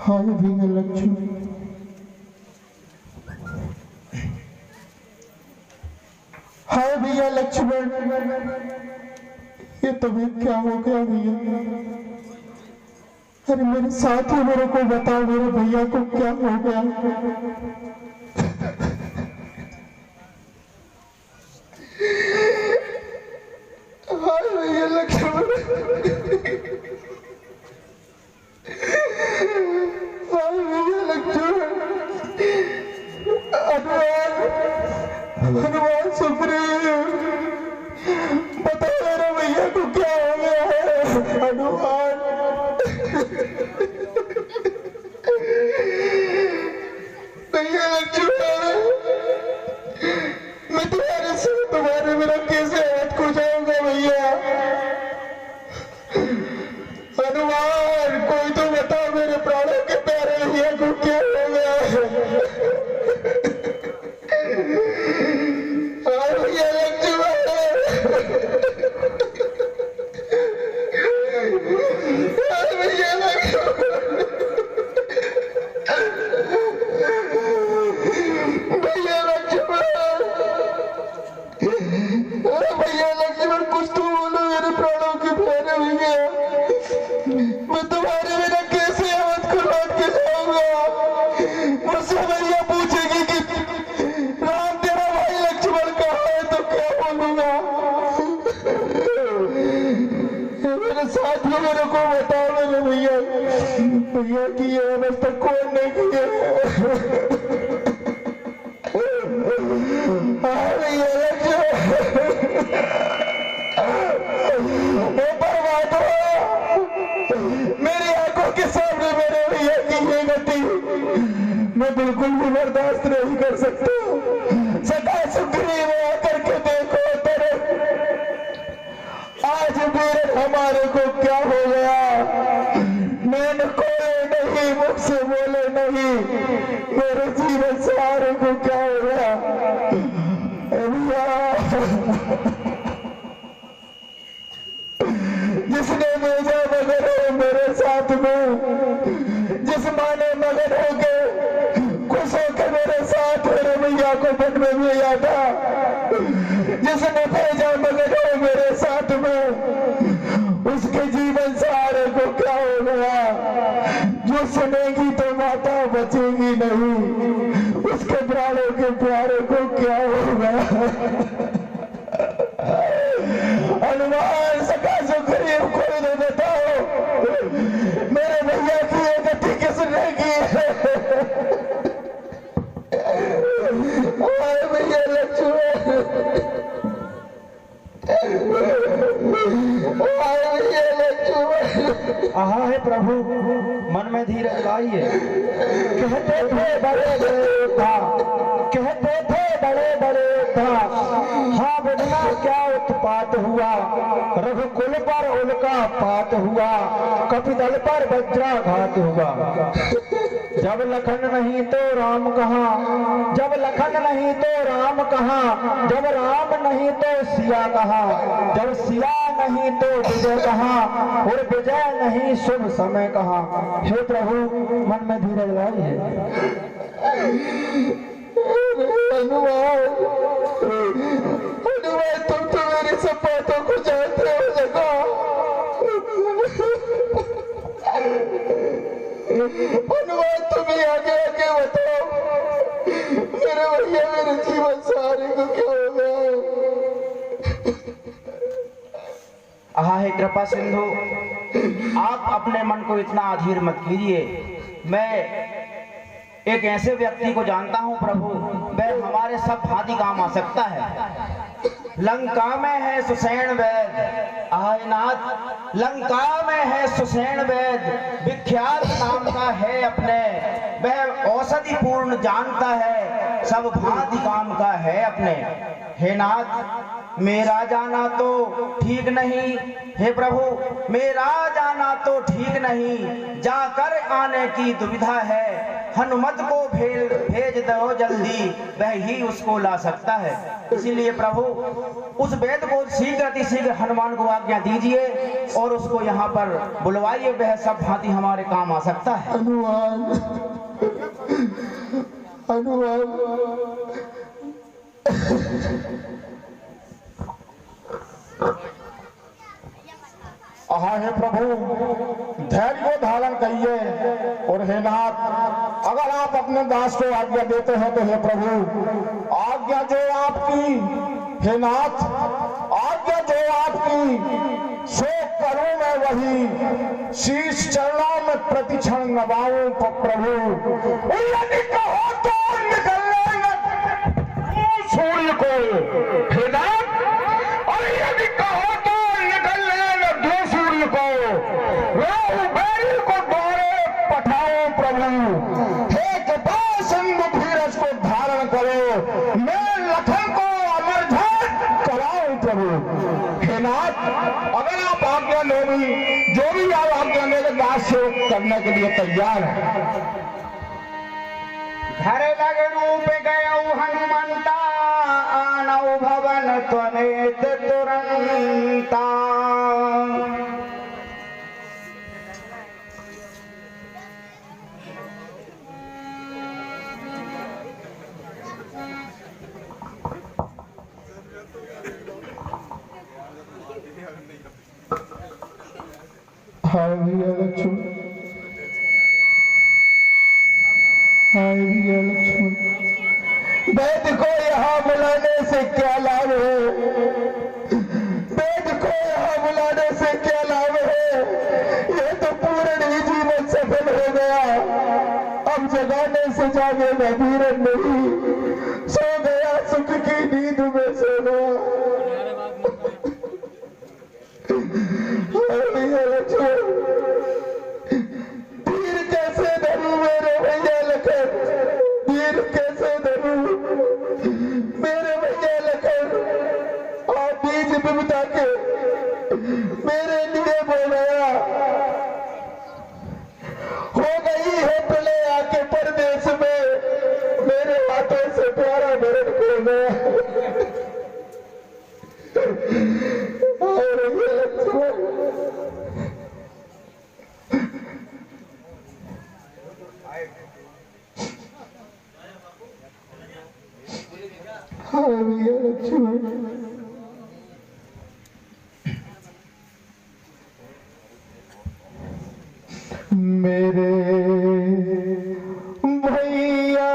हाय भैया लक्ष्मण, हाय भैया लक्ष्मण, ये तुम्हें क्या हो गया भैया? अरे मेरे साथ ही मेरे को बताओ, मेरे भैया को क्या हो गया? हाय भैया लक्ष्मण, हाय भैया लक्ष्मण, हनुमान सुप्रीम, पता मेरे भैया को क्या हो गया है? हनुमान, भैया लक्ष्मण, मैं तुम्हारे से तुम्हारे बिना कैसे हाथ खो जाऊंगा भैया? हनुमान, कोई तो बताओ मेरे प्राणों के प्यारे भैया को क्या हो गया है? हाँ भैया लक्ष्मण, हाँ भैया लक्ष्मण, भैया लक्ष्मण, अरे भैया लक्ष्मण, कुछ तो बोलो मेरे प्राणों के प्यारे भैया। मैं तुम्हारे बिना कैसे हाथ को लौट के जाऊंगा? मुझसे भैया पूछेगी कि राम तेरा भाई लक्ष्मण कहाँ है, तो क्या बोलूंगा? मेरे साथ में मेरे को बताओ मेरे भैया, भैया की ये अवस्था कौन ने की है? हाँ भैया मेरी आंखों के सामने मेरे भैया की ये गति मैं बिल्कुल भी बर्दाश्त नहीं कर सकता। सदा सुग्रीव आकर के देखो तेरे आज वीर हमारे को क्या हो गया? मैंने खोले नहीं, मुख से बोले नहीं, मेरे जीवन सारे को क्या हो गया? जिसने भेजा मगन हो मेरे साथ में, जिस माँ ने मगन होके खुश होकर मेरे साथ मेरे भैया को वन में भेजा था, जिसने भेजा मगन हो मेरे साथ में, उसके जीवन सारे को क्या हो गया? जो सुनेगी तो माता बचेगी नहीं, उसके प्राणों के प्यारे को क्या होगा? हनुमान, सका सुग्रीव, कोई नहीं बताओ मेरे भैया की ये गति किसने की है? भैया लक्ष्मण, भैया लक्ष्मण। आहा है प्रभु, मन में धीरज लाइए। कहते थे बड़े बड़े था, कहते थे बड़े बड़े था, हाँ बिना क्या उत्पात हुआ? रघुकुल पर उल्का पात हुआ, कपिदल पर वज्राघात हुआ। जब लखन नहीं तो राम कहाँ, जब लखन नहीं तो राम कहाँ, जब राम नहीं तो सिया कहाँ, जब सिया नहीं तो विजय कहाँ, और विजय नहीं शुभ समय कहाँ? हे प्रभु, मन में धीरज लाइए। हनुमान, हनुमान, तुम तो मेरी सब बातों को जानते हो लगा। हनुमान, तुम ही आगे आगे बताओ मेरे भैया मेरे जीवन सारे को क्या हो गया? आहा है कृपा सिंधु, आप अपने मन को इतना अधीर मत कीजिए। मैं एक ऐसे व्यक्ति को जानता हूं प्रभु, वह हमारे सब भांति काम आ सकता है। लंका में है सुसैन वैद, आयनाथ लंका में है सुसैन वैद, विख्यात नाम का है अपने, वह औषधि पूर्ण जानता है, सब भांति काम का है अपने। हे नाथ, मेरा जाना तो ठीक नहीं, हे प्रभु मेरा जाना तो ठीक नहीं, जाकर आने की दुविधा है, हनुमत को भेज दो जल्दी, वह ही उसको ला सकता है। इसीलिए प्रभु उस वेद को शीघ्र अतिशीघ्र हनुमान को आज्ञा दीजिए और उसको यहाँ पर बुलवाइए, वह सब भांति हमारे काम आ सकता है। हनुमान हाँ हे प्रभु, धैर्य को धारण करिए। और हे नाथ, अगर आप अपने दास को आज्ञा देते हैं तो हे प्रभु, आज्ञा जो आपकी, हे नाथ, आज्ञा जो आपकी सो करूं मैं वही, शीश चरणों में प्रतिक्षण नवाऊं प्रभु। यदि कहो तो निकलने सूर्य को, हे नाथ, और यदि कहो तो को बैल को दौड़े पठाओ प्रभु। हे कृपा सिंधु धीरज को धारण करो, मैं लखन को अमरध्वज कराऊं प्रभु। हे नाथ, अगर आप आज्ञा लोगी, जो भी आप आज्ञा मेरे दास से करने के लिए तैयार है। घर लग रूप गयऊ हनुमंता, आनऊ भवन त्वनेत तुरंता। हाय भैया लक्ष्मण, हाय भैया लक्ष्मण, वैद्य को यहाँ बुलाने से क्या लाभ है? वैद्य को यहाँ बुलाने से क्या लाभ है? ये तो पूर्ण ही जीवन सफल हो गया। अब जगाने से जागेगा धीरज नहीं, सो गया सुख की नींद में सो गया। तीर कैसे धरूं मेरे भैया लखन, तीर कैसे धरूं मेरे भैया लखन। आप बीज बिबता के मेरे लिए बोला, हो गई है पले आके परदेश में, मेरे हाथों से प्यारा भरत खो गया। और ये लक्ष्मण, हाँ भैया लक्ष्मण, मेरे भैया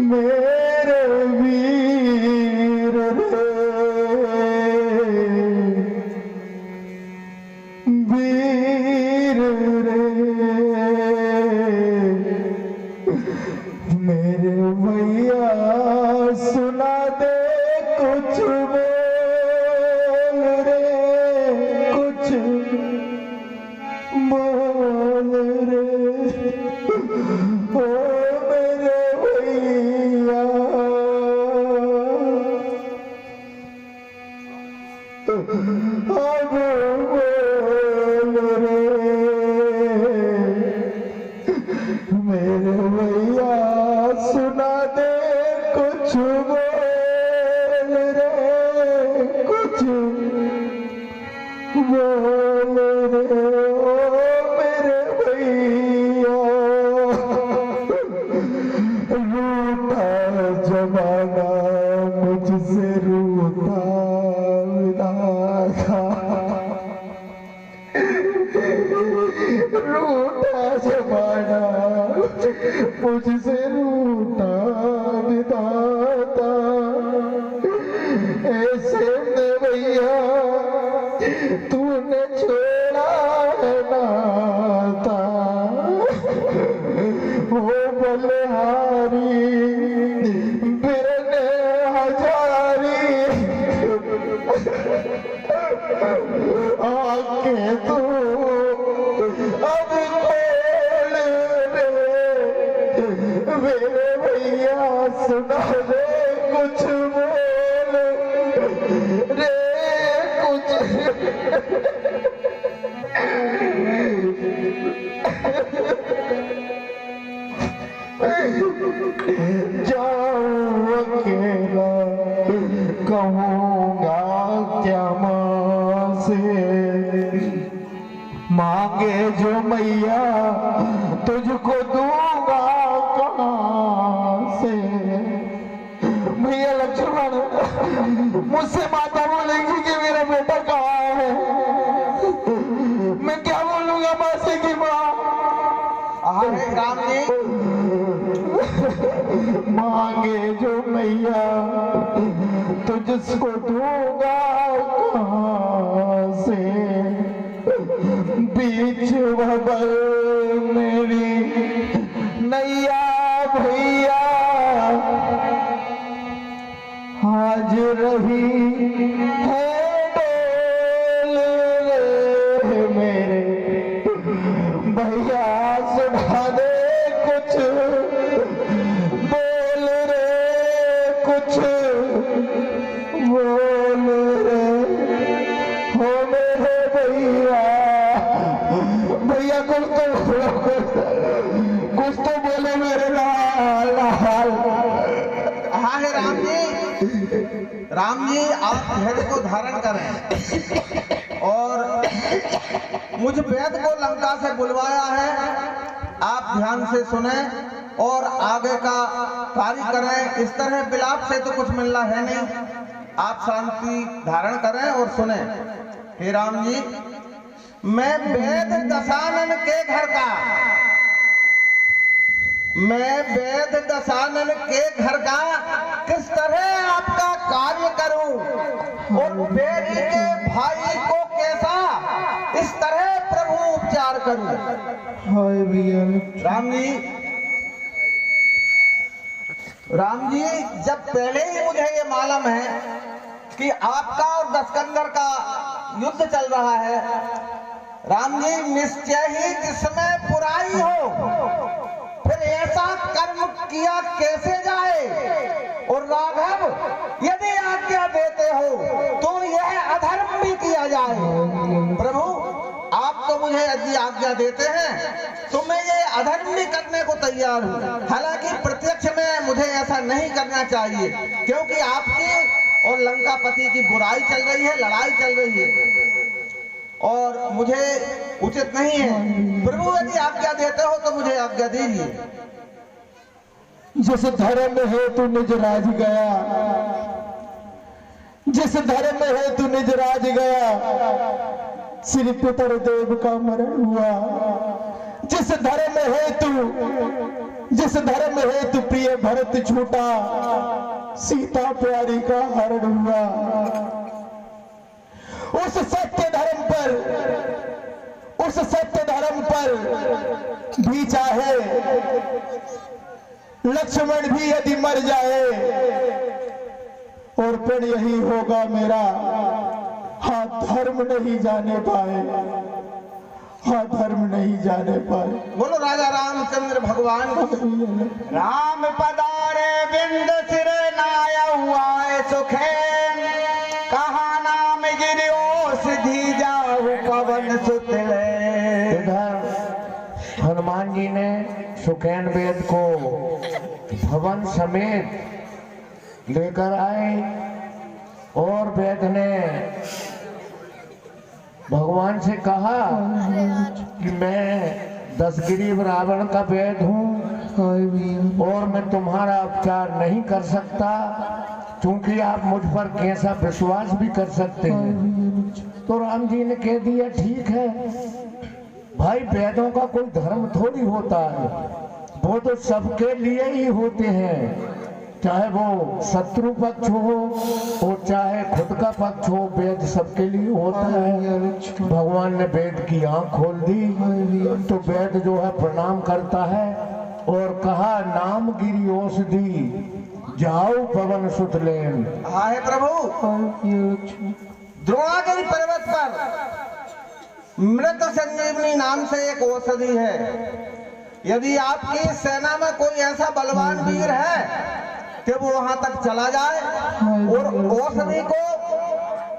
मेरे वीर रे, वीर रे, मेरे भैया सुना दे कुछ बोल रे, कुछ बोल रे, ओ मेरे भैया। अब बोल रे मेरे भैया, सुना दे कुछ बोल रे, कुछ बोल रे, ओ मेरे भैया। रूठा जमाना मुझसे रूठा विधाता, रूठा जमाना मुझसे रूठा विधाता। ऐसे में भैया तूने छोड़ा है नाता, वो बलिहारी बिरने हजारी, आके तू अब खोल रे मेरे भैया, सुना दे कुछ बोल रे, कुछ जाऊं अकेला कहूँगा क्या माँ से, मांगे जो मैया तुझको दूंगा कहाँ से। भैया लक्ष्मण, मुझसे माता बोलेगी कि मेरा बेटा कहाँ है, मैं क्या बोलूंगा माँ से कि माँ। अरे राम जी, मांगे जो मैया तुझको दूंगा कहाँ से, बीच भंवर मेरी नैया भैया आज रही है डोल रे मेरे भैया, सुना दे कुछ बोल रे, कुछ बोल रे हो मेरे भैया। भैया कुछ तो बोले मेरे लाल। हाँ है राम जी आप धैर्य को धारण करें और मुझ वेद को लंका से बुलवाया है, आप ध्यान से सुने और आगे का कार्य करें। इस तरह विलाप से तो कुछ मिलना है नहीं, आप शांति धारण करें और सुने। हे राम जी, मैं वेद दशानन के घर का, मैं वेद दशानन के घर का किस तरह आपका कार्य करूं और वेद के भाई को कैसा इस तरह प्रभु उपचार करूं। हाय भैया राम जी, जब पहले ही मुझे ये मालूम है कि आपका और दशकंदर का युद्ध चल रहा है, राम जी निश्चय ही जिसमें बुराई हो फिर ऐसा कर्म किया कैसे जाए। और राघव, यदि आज्ञा देते हो तो यह अधर्म भी किया जाए। प्रभु, आप तो मुझे यदि आज्ञा देते हैं तो मैं ये अधर्म भी करने को तैयार हूँ। हालांकि प्रत्यक्ष में मुझे ऐसा नहीं करना चाहिए, क्योंकि आपकी और लंकापति की बुराई चल रही है, लड़ाई चल रही है और मुझे उचित नहीं है। प्रभु, यदि आज्ञा देते हो तो मुझे आज्ञा दीजिए। जिस धर्म में है तू निज राज गया, जिस धर्म में है तू निज राज गया, श्री पितर देव का मरण हुआ। जिस धर्म में है तू, जिस धर्म में है तू प्रिय भरत छूटा, सीता प्यारी का हरण हुआ। उस सत्य धर्म पर, उस सत्य धर्म पर भी चाहे लक्ष्मण भी यदि मर जाए और फिर यही होगा मेरा। हाँ, धर्म नहीं जाने पाए, हाँ धर्म नहीं जाने पाए। बोलो राजा रामचंद्र भगवान। राम पदारे बिंद सिर नाया हुआ सुखेन, कहा नाम गिरियो सिद्धि जाहु पवन सुतले। इधर हनुमान जी ने सुखेन वेद को भवन समेत लेकर आए और वेद ने भगवान से कहा कि मैं दशग्रीव रावण का वेद हूँ और मैं तुम्हारा उपचार नहीं कर सकता, क्योंकि आप मुझ पर कैसा विश्वास भी कर सकते हैं। तो राम जी ने कह दिया ठीक है भाई, वेदों का कोई धर्म थोड़ी होता है, वो तो सबके लिए ही होते हैं, चाहे वो शत्रु पक्ष हो और चाहे खुद का पक्ष हो, वेद सबके लिए होता है। भगवान ने वेद की आंख खोल दी तो वेद जो है प्रणाम करता है और कहा नाम गिरी औषधि जाओ पवन सुत लेन। हाँ है प्रभु। द्रोणागिरी पर्वत पर मृत संजीवनी नाम से एक औषधि है। यदि आपकी सेना में कोई ऐसा बलवान वीर है कि वो वहां तक चला जाए और औषधि को,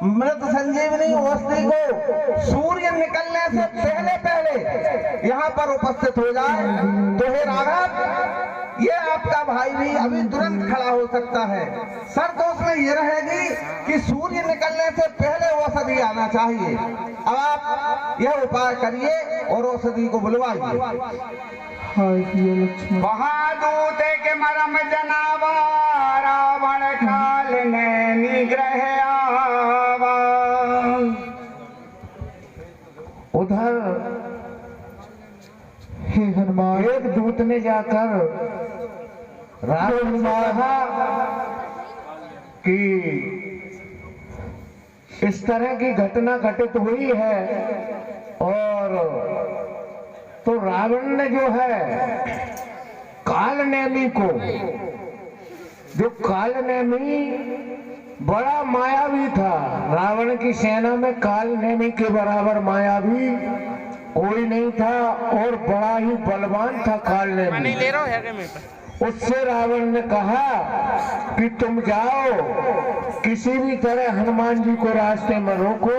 मृत संजीवनी औषधि को सूर्य निकलने से पहले पहले यहाँ पर उपस्थित हो जाए तो हे राघव, ये आपका भाई भी अभी तुरंत खड़ा हो सकता है। शर्त उसमें ये रहेगी कि सूर्य निकलने से पहले औषधि आना चाहिए। अब आप यह उपाय करिए और औषधि को बुलवाइए। महादूत के मरम जनावा रावण काल ने निग्रह आवा। उधर हे हनुमान, एक दूत ने जाकर रावण से कहा कि इस तरह की घटना घटित हुई है, और तो रावण ने जो है कालनेमी को, जो कालनेमी बड़ा मायावी था, रावण की सेना में कालनेमी के बराबर मायावी कोई नहीं था और बड़ा ही बलवान था कालनेमी। उससे रावण ने कहा कि तुम जाओ, किसी भी तरह हनुमान जी को रास्ते में रोको